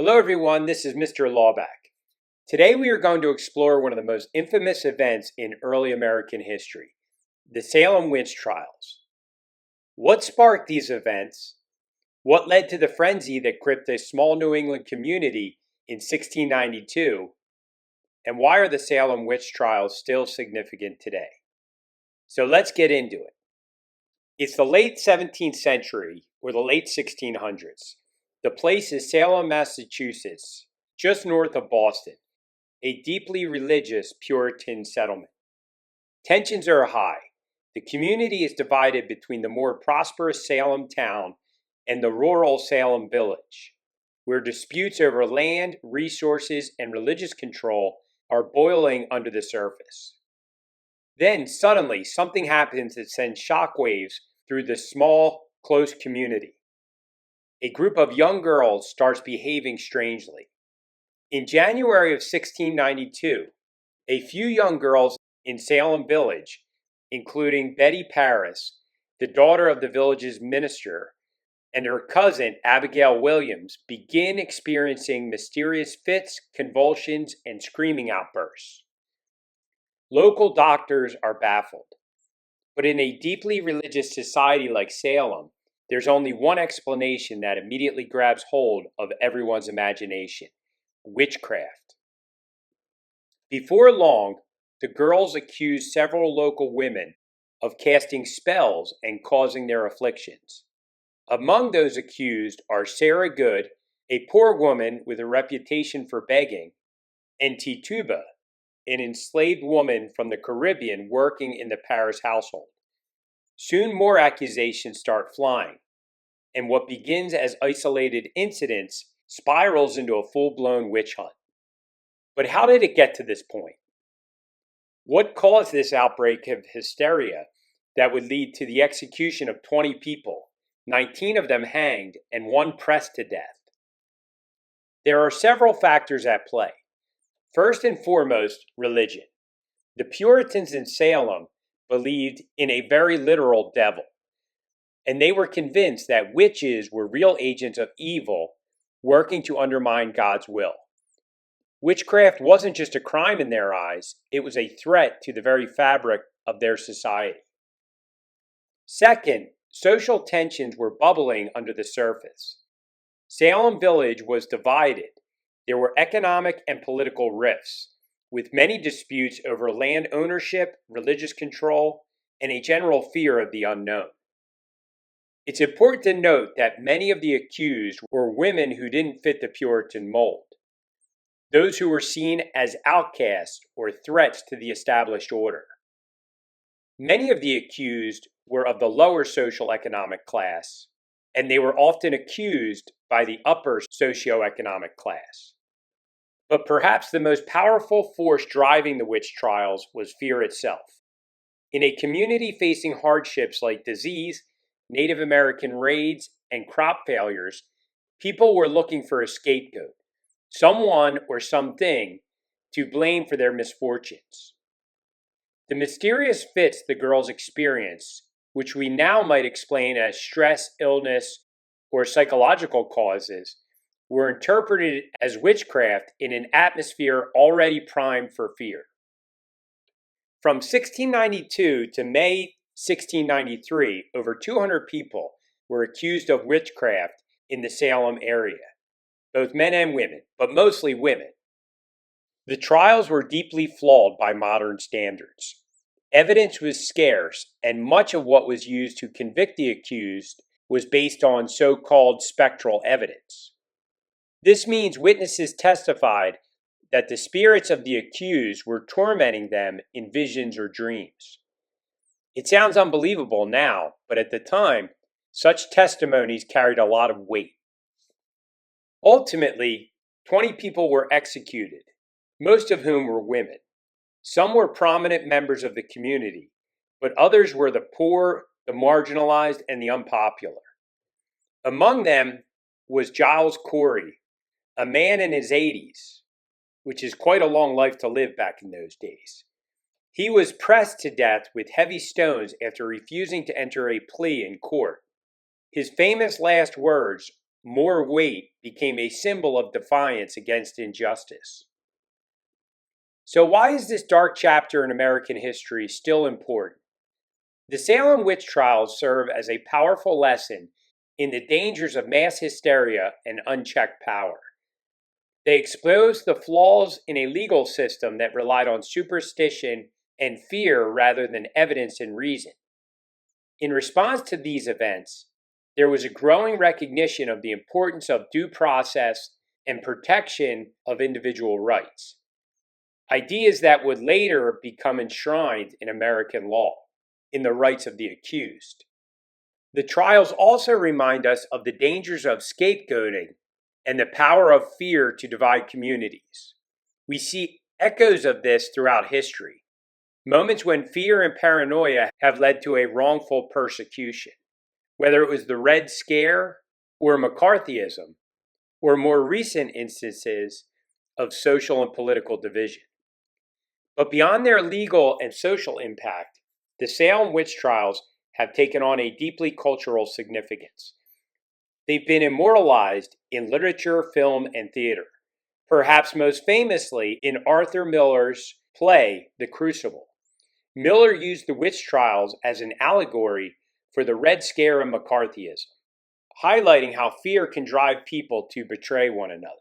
Hello everyone, this is Mr. Laubach. Today we are going to explore one of the most infamous events in early American history, the Salem Witch Trials. What sparked these events? What led to the frenzy that gripped a small New England community in 1692? And why are the Salem Witch Trials still significant today? So let's get into it. It's the late 17th century or the late 1600s. The place is Salem, Massachusetts, just north of Boston, a deeply religious Puritan settlement. Tensions are high. The community is divided between the more prosperous Salem town and the rural Salem village, where disputes over land, resources, and religious control are boiling under the surface. Then, suddenly, something happens that sends shockwaves through the small, close community. A group of young girls starts behaving strangely. In January of 1692, a few young girls in Salem Village, including Betty Paris, the daughter of the village's minister, and her cousin Abigail Williams, begin experiencing mysterious fits, convulsions, and screaming outbursts. Local doctors are baffled. But in a deeply religious society like Salem, there's only one explanation that immediately grabs hold of everyone's imagination: witchcraft. Before long, the girls accused several local women of casting spells and causing their afflictions. Among those accused are Sarah Good, a poor woman with a reputation for begging, and Tituba, an enslaved woman from the Caribbean working in the Paris household. Soon more accusations start flying, and what begins as isolated incidents spirals into a full-blown witch hunt. But how did it get to this point? What caused this outbreak of hysteria that would lead to the execution of 20 people, 19 of them hanged, and one pressed to death? There are several factors at play. First and foremost, religion. The Puritans in Salem believed in a very literal devil, and they were convinced that witches were real agents of evil working to undermine God's will. Witchcraft wasn't just a crime in their eyes, it was a threat to the very fabric of their society. Second, social tensions were bubbling under the surface. Salem Village was divided. There were economic and political rifts, with many disputes over land ownership, religious control, and a general fear of the unknown. It's important to note that many of the accused were women who didn't fit the Puritan mold, those who were seen as outcasts or threats to the established order. Many of the accused were of the lower socioeconomic class, and they were often accused by the upper socioeconomic class. But perhaps the most powerful force driving the witch trials was fear itself. In a community facing hardships like disease, Native American raids, and crop failures, people were looking for a scapegoat, someone or something to blame for their misfortunes. The mysterious fits the girls experienced, which we now might explain as stress, illness, or psychological causes, were interpreted as witchcraft in an atmosphere already primed for fear. From 1692 to May 1693, over 200 people were accused of witchcraft in the Salem area, both men and women, but mostly women. The trials were deeply flawed by modern standards. Evidence was scarce, and much of what was used to convict the accused was based on so-called spectral evidence. This means witnesses testified that the spirits of the accused were tormenting them in visions or dreams. It sounds unbelievable now, but at the time, such testimonies carried a lot of weight. Ultimately, 20 people were executed, most of whom were women. Some were prominent members of the community, but others were the poor, the marginalized, and the unpopular. Among them was Giles Corey, a man in his 80s, which is quite a long life to live back in those days. He was pressed to death with heavy stones after refusing to enter a plea in court. His famous last words more weight became a symbol of defiance against injustice. So why is this dark chapter in American history still important? The Salem Witch Trials serve as a powerful lesson in the dangers of mass hysteria and unchecked power. They expose the flaws in a legal system that relied on superstition and fear rather than evidence and reason. In response to these events, there was a growing recognition of the importance of due process and protection of individual rights, ideas that would later become enshrined in American law, in the rights of the accused. The trials also remind us of the dangers of scapegoating and the power of fear to divide communities. We see echoes of this throughout history, moments when fear and paranoia have led to a wrongful persecution, whether it was the Red Scare or McCarthyism, or more recent instances of social and political division. But beyond their legal and social impact, the Salem Witch Trials have taken on a deeply cultural significance. They've been immortalized in literature, film, and theater, perhaps most famously in Arthur Miller's play, The Crucible. Miller used the witch trials as an allegory for the Red Scare and McCarthyism, highlighting how fear can drive people to betray one another.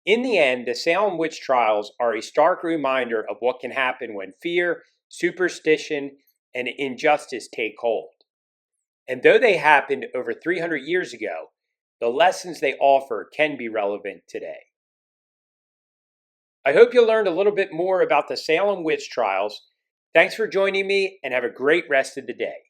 In the end, the Salem Witch Trials are a stark reminder of what can happen when fear, superstition, and injustice take hold. And though they happened over 300 years ago, the lessons they offer can be relevant today. I hope you learned a little bit more about the Salem Witch Trials. Thanks for joining me, and have a great rest of the day.